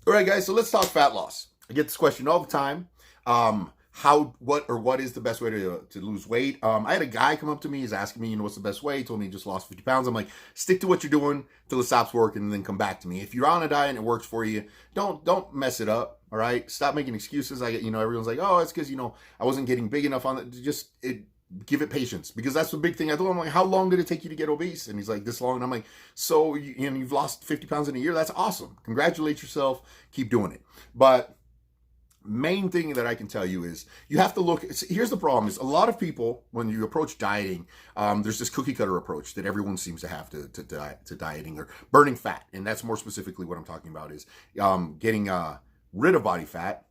All right, guys, so let's talk fat loss. I get this question all the time. What is the best way to lose weight? I had a guy come up to me, he's asking me, what's the best way? He told me he just lost 50 pounds. I'm like, stick to what you're doing till it stops working and then come back to me. If you're on a diet and it works for you, don't mess it up. All right. Stop making excuses. Everyone's like, oh, it's because, I wasn't getting big enough on it. Give it patience, because that's the big thing. I told him, like, how long did it take you to get obese? And he's like, this long. And I'm like, so you've lost 50 pounds in a year. That's awesome. Congratulate yourself. Keep doing it. But main thing that I can tell you is you have to look. Here's the problem: is a lot of people, when you approach dieting, there's this cookie cutter approach that everyone seems to have to dieting or burning fat, and that's more specifically what I'm talking about is getting rid of body fat.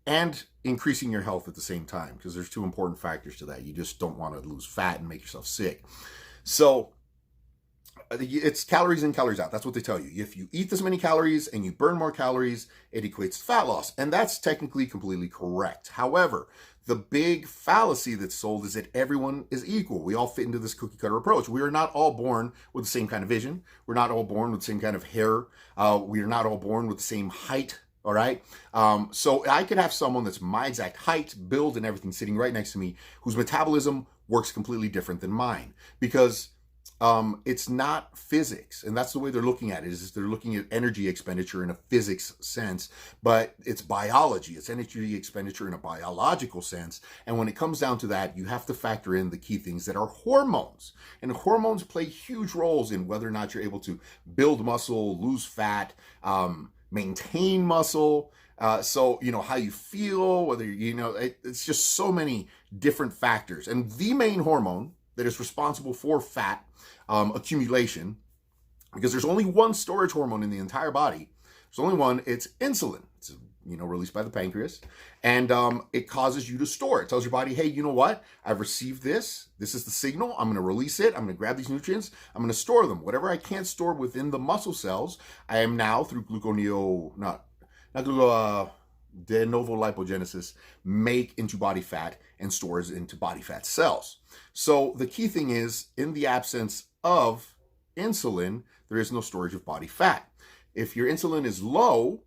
And increasing your health at the same time, because there's two important factors to that. You just don't want to lose fat and make yourself sick. So it's calories in, calories out. That's what they tell you. If you eat this many calories and you burn more calories, it equates to fat loss. And that's technically completely correct. However, the big fallacy that's sold is that everyone is equal. We all fit into this cookie cutter approach. We are not all born with the same kind of vision. We're not all born with the same kind of hair. We are not all born with the same height. All right. So I could have someone that's my exact height, build, and everything sitting right next to me, whose metabolism works completely different than mine, because it's not physics. And that's the way they're looking at it, is they're looking at energy expenditure in a physics sense, but it's biology. It's energy expenditure in a biological sense. And when it comes down to that, you have to factor in the key things that are hormones. And hormones play huge roles in whether or not you're able to build muscle, lose fat, maintain muscle, so how you feel, whether it's just so many different factors. And the main hormone that is responsible for fat accumulation, because there's only one storage hormone in the entire body, there's only one. It's insulin. It's released by the pancreas, and it causes you to store it. It tells your body, hey, you know what, I've received this is the signal, I'm going to release it, I'm going to grab these nutrients, I'm going to store them. Whatever I can't store within the muscle cells, I am now, through de novo lipogenesis, make into body fat and stores into body fat cells. So the key thing is, in the absence of insulin, there is no storage of body fat. If your insulin is low,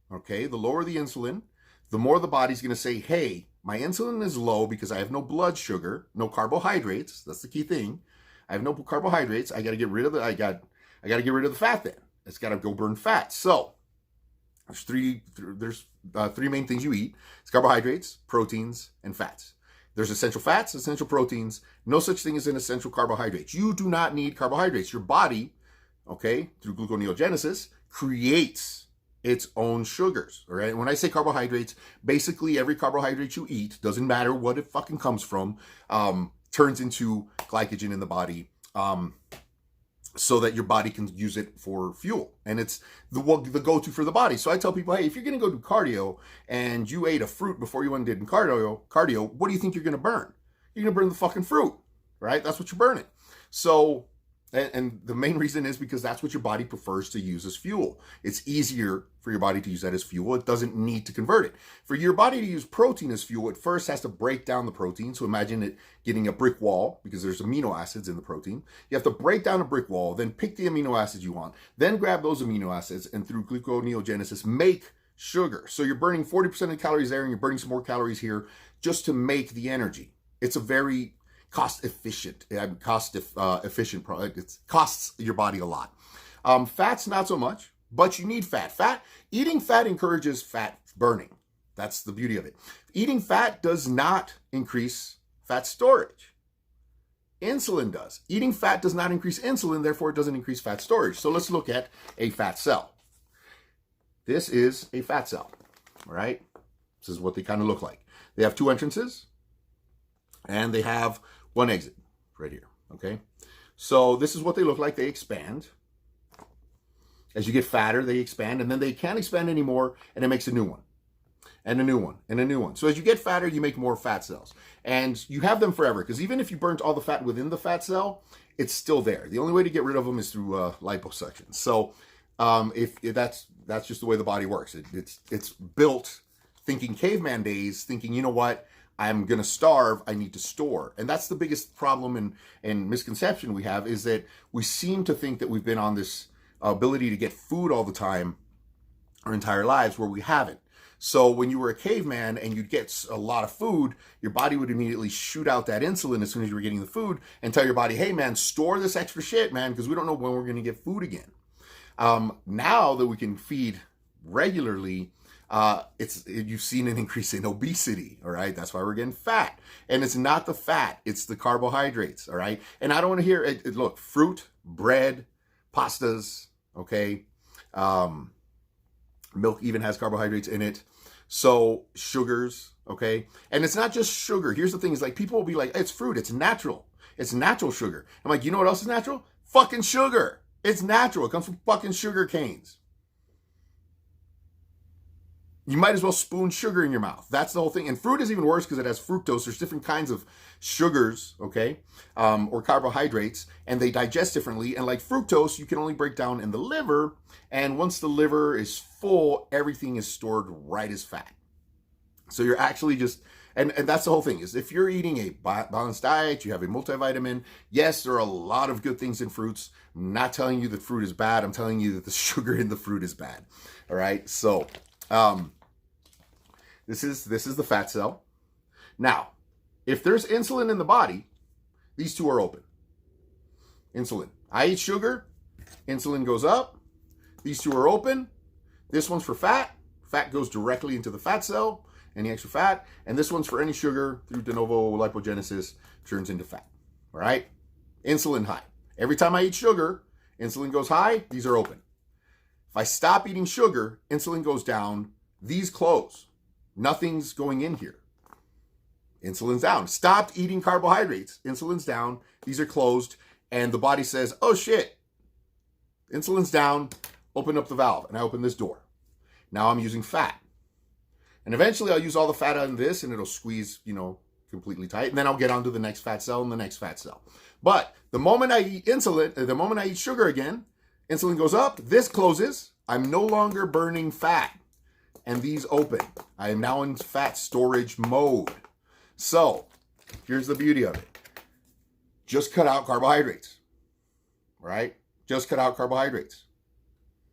okay, the lower the insulin, the more the body's going to say, hey, my insulin is low because I have no blood sugar, no carbohydrates. That's the key thing. I have no carbohydrates. I got to get rid of I got to get rid of the fat then. It's got to go burn fat. So there's three main things you eat. It's carbohydrates, proteins, and fats. There's essential fats, essential proteins. No such thing as an essential carbohydrate. You do not need carbohydrates. Your body, okay, through gluconeogenesis, creates its own sugars. All right. When I say carbohydrates, basically every carbohydrate you eat, doesn't matter what it fucking comes from, turns into glycogen in the body, so that your body can use it for fuel. And it's the go-to for the body. So I tell people, hey, if you're going to go do cardio and you ate a fruit before you went and did cardio, what do you think you're going to burn? You're going to burn the fucking fruit, right? That's what you're burning. So, and the main reason is because that's what your body prefers to use as fuel. It's easier for your body to use that as fuel. It doesn't need to convert it. For your body to use protein as fuel, it first has to break down the protein. So imagine it getting a brick wall, because there's amino acids in the protein. You have to break down a brick wall, then pick the amino acids you want, then grab those amino acids and through gluconeogenesis make sugar. So you're burning 40% of the calories there and you're burning some more calories here just to make the energy. It's a very efficient product. It costs your body a lot. Fats, not so much, but you need fat. Eating fat encourages fat burning. That's the beauty of it. Eating fat does not increase fat storage. Insulin does. Eating fat does not increase insulin, therefore it doesn't increase fat storage. So let's look at a fat cell. This is a fat cell, all right? This is what they kind of look like. They have two entrances, and they have one exit right here, okay? So this is what they look like. They expand. As you get fatter, they expand, and then they can't expand anymore, and it makes a new one, and a new one, and a new one. So as you get fatter, you make more fat cells. And you have them forever, because even if you burnt all the fat within the fat cell, it's still there. The only way to get rid of them is through liposuction. So if that's just the way the body works. It's built thinking caveman days, thinking, you know what? I'm going to starve, I need to store. And that's the biggest problem and misconception we have, is that we seem to think that we've been on this ability to get food all the time our entire lives where we haven't. So when you were a caveman and you'd get a lot of food, your body would immediately shoot out that insulin as soon as you were getting the food and tell your body, hey man, store this extra shit, man, because we don't know when we're going to get food again. Now that we can feed regularly, you've seen an increase in obesity, all right? That's why we're getting fat. And it's not the fat, it's the carbohydrates, all right? And I don't want to hear it. Look, fruit, bread, pastas, okay? Milk even has carbohydrates in it. So sugars, okay? And it's not just sugar. Here's the thing, is like people will be like, it's fruit, it's natural. It's natural sugar. I'm like, you know what else is natural? Fucking sugar. It's natural. It comes from fucking sugar canes. You might as well spoon sugar in your mouth. That's the whole thing. And fruit is even worse because it has fructose. There's different kinds of sugars, okay, or carbohydrates, and they digest differently. And like fructose, you can only break down in the liver. And once the liver is full, everything is stored right as fat. So you're actually just, and that's the whole thing, is if you're eating a balanced diet, you have a multivitamin, yes, there are a lot of good things in fruits. I'm not telling you that fruit is bad. I'm telling you that the sugar in the fruit is bad. All right. So, this is the fat cell. Now, if there's insulin in the body, these two are open. Insulin. I eat sugar, insulin goes up. These two are open. This one's for fat. Fat goes directly into the fat cell, any extra fat. And this one's for any sugar through de novo lipogenesis turns into fat. All right? Insulin high. Every time I eat sugar, insulin goes high. These are open. If I stop eating sugar, insulin goes down. These close. Nothing's going in here. Insulin's down. Stopped eating carbohydrates. Insulin's down. These are closed. And the body says, oh shit, insulin's down. Open up the valve. And I open this door. Now I'm using fat. And eventually I'll use all the fat on this and it'll squeeze, completely tight. And then I'll get onto the next fat cell and the next fat cell. But the moment I eat insulin, the moment I eat sugar again, insulin goes up. This closes. I'm no longer burning fat. And these open. I am now in fat storage mode. So, here's the beauty of it. Just cut out carbohydrates, right? Just cut out carbohydrates.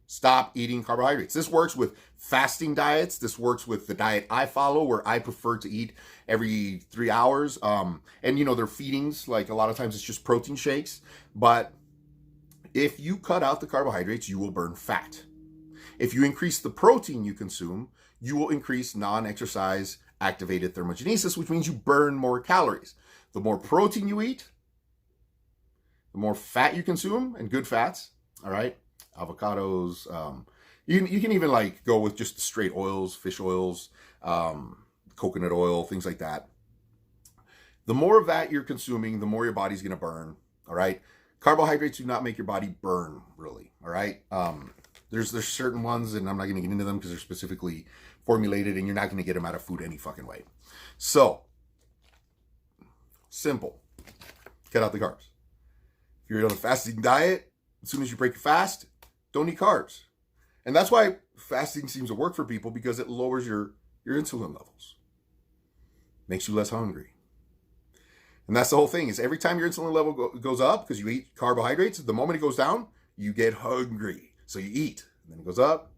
Stop eating carbohydrates. This works with fasting diets. This works with the diet I follow, where I prefer to eat every 3 hours. And, they're feedings. Like a lot of times it's just protein shakes. But if you cut out the carbohydrates, you will burn fat. If you increase the protein you consume, you will increase non-exercise activated thermogenesis, which means you burn more calories. The more protein you eat, the more fat you consume, and good fats, all right? Avocados, you can even like go with just the straight oils, fish oils, coconut oil, things like that. The more of that you're consuming, the more your body's going to burn, all right? Carbohydrates do not make your body burn, really, all right? There's certain ones, and I'm not going to get into them because they're specifically formulated, and you're not going to get them out of food any fucking way. So, simple. Cut out the carbs. If you're on a fasting diet, as soon as you break your fast, don't eat carbs. And that's why fasting seems to work for people, because it lowers your insulin levels. Makes you less hungry. And that's the whole thing, is every time your insulin level goes up because you eat carbohydrates, the moment it goes down, you get hungry. So you eat, and then it goes up,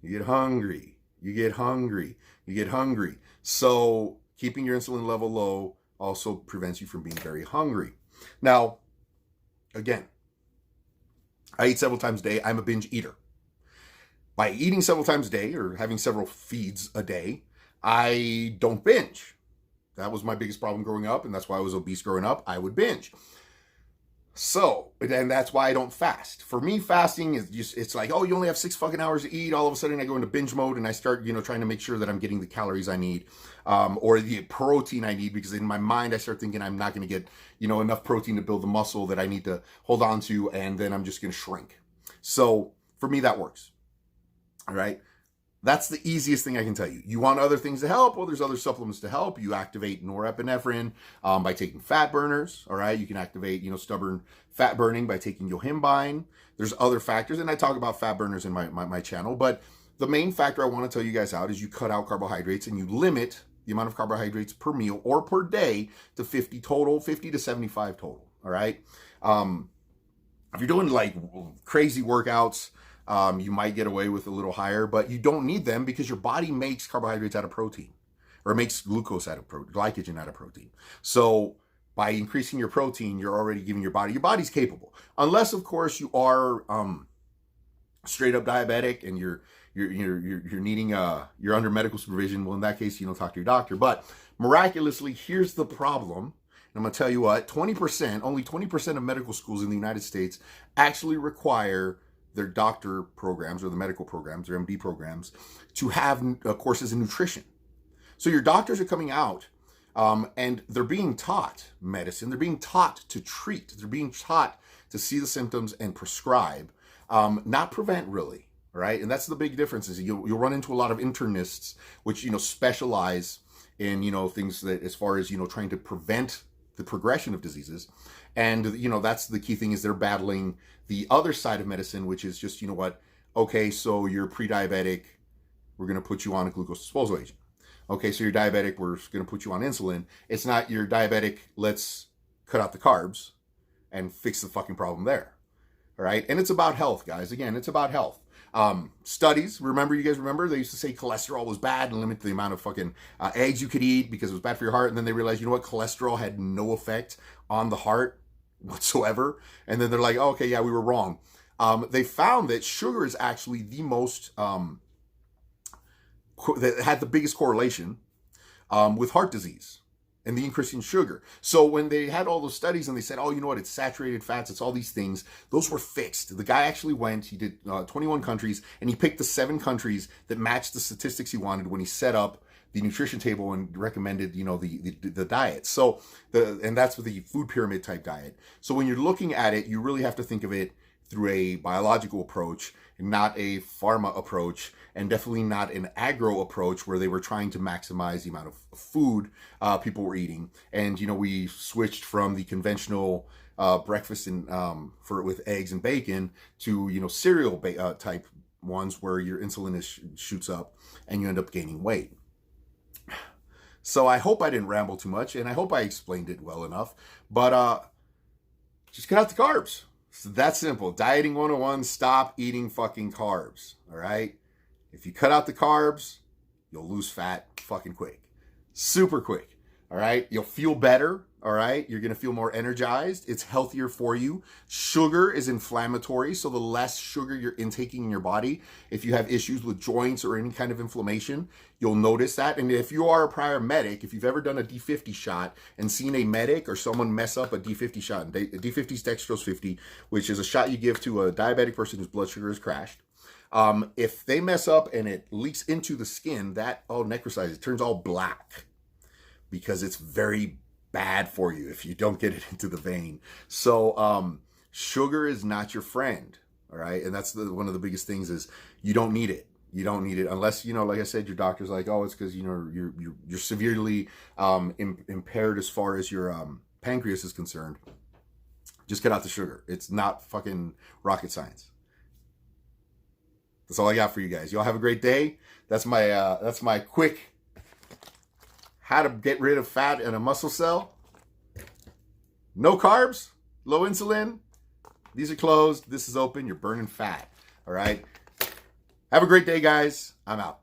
you get hungry, you get hungry, you get hungry. So keeping your insulin level low also prevents you from being very hungry. Now, again, I eat several times a day. I'm a binge eater. By eating several times a day, or having several feeds a day, I don't binge. That was my biggest problem growing up, and that's why I was obese growing up. I would binge. So, and that's why I don't fast. For me, fasting is just, it's like, oh, you only have 6 fucking hours to eat. All of a sudden I go into binge mode and I start, trying to make sure that I'm getting the calories I need, or the protein I need, because in my mind, I start thinking I'm not going to get, enough protein to build the muscle that I need to hold on to. And then I'm just going to shrink. So for me, that works. All right. That's the easiest thing I can tell you. You want other things to help? Well, there's other supplements to help. You activate norepinephrine by taking fat burners. All right. You can activate, stubborn fat burning by taking yohimbine. There's other factors. And I talk about fat burners in my channel. But the main factor I want to tell you guys out is you cut out carbohydrates and you limit the amount of carbohydrates per meal or per day to 50 total, 50 to 75 total. All right. If you're doing like crazy workouts, You might get away with a little higher, but you don't need them because your body makes carbohydrates out of protein, or makes glucose out of protein, glycogen out of protein. So by increasing your protein, you're already giving your body's capable. Unless, of course, you are straight up diabetic and you're needing you're under medical supervision. Well, in that case, you don't talk to your doctor. But miraculously, here's the problem. And I'm gonna tell you what: only 20% of medical schools in the United States actually require their doctor programs or the medical programs, their MD programs, to have courses in nutrition. So your doctors are coming out and they're being taught medicine. They're being taught to treat. They're being taught to see the symptoms and prescribe, not prevent, really. Right? And that's the big difference. Is you'll run into a lot of internists, which specialize in things that, as far as trying to prevent the progression of diseases. And that's the key thing, is they're battling the other side of medicine, which is just okay, so you're pre-diabetic, we're going to put you on a glucose disposal agent. Okay, so you're diabetic, we're going to put you on insulin. It's not you're diabetic, let's cut out the carbs and fix the fucking problem there. All right, and it's about health, guys. Again, it's about health. Studies, you guys remember they used to say cholesterol was bad and limit the amount of fucking eggs you could eat because it was bad for your heart. And then they realized, cholesterol had no effect on the heart whatsoever. And then they're like, oh, okay, yeah, we were wrong. They found that sugar is actually the most, that had the biggest correlation with heart disease and the increase in sugar. So when they had all those studies and they said, oh, you know what, it's saturated fats, it's all these things, those were fixed. The guy actually went, he did 21 countries, and he picked the 7 countries that matched the statistics he wanted when he set up the nutrition table and recommended, the diet. So, and that's with the food pyramid type diet. So when you're looking at it, you really have to think of it through a biological approach, not a pharma approach, and definitely not an agro approach where they were trying to maximize the amount of food people were eating. And we switched from the conventional breakfast and with eggs and bacon to cereal type ones where your insulin shoots up and you end up gaining weight. So I hope I didn't ramble too much, and I hope I explained it well enough. But just cut out the carbs. It's that simple. Dieting 101, stop eating fucking carbs. All right? If you cut out the carbs, you'll lose fat fucking quick. Super quick. All right? You'll feel better. All right? You're going to feel more energized. It's healthier for you. Sugar is inflammatory, so the less sugar you're intaking in your body, if you have issues with joints or any kind of inflammation, you'll notice that. And if you are a prior medic, if you've ever done a D50 shot and seen a medic or someone mess up a D50 shot, and D50 is dextrose 50, which is a shot you give to a diabetic person whose blood sugar has crashed. If they mess up and it leaks into the skin, that all necrosizes, it turns all black because it's very bad for you if you don't get it into the vein. So sugar is not your friend. All right. And that's one of the biggest things is you don't need it. You don't need it unless, like I said, your doctor's like, oh, it's because, you're severely impaired as far as your pancreas is concerned. Just cut out the sugar. It's not fucking rocket science. That's all I got for you guys. Y'all have a great day. That's my quick how to get rid of fat in a muscle cell. No carbs, low insulin. These are closed. This is open. You're burning fat. All right. Have a great day, guys. I'm out.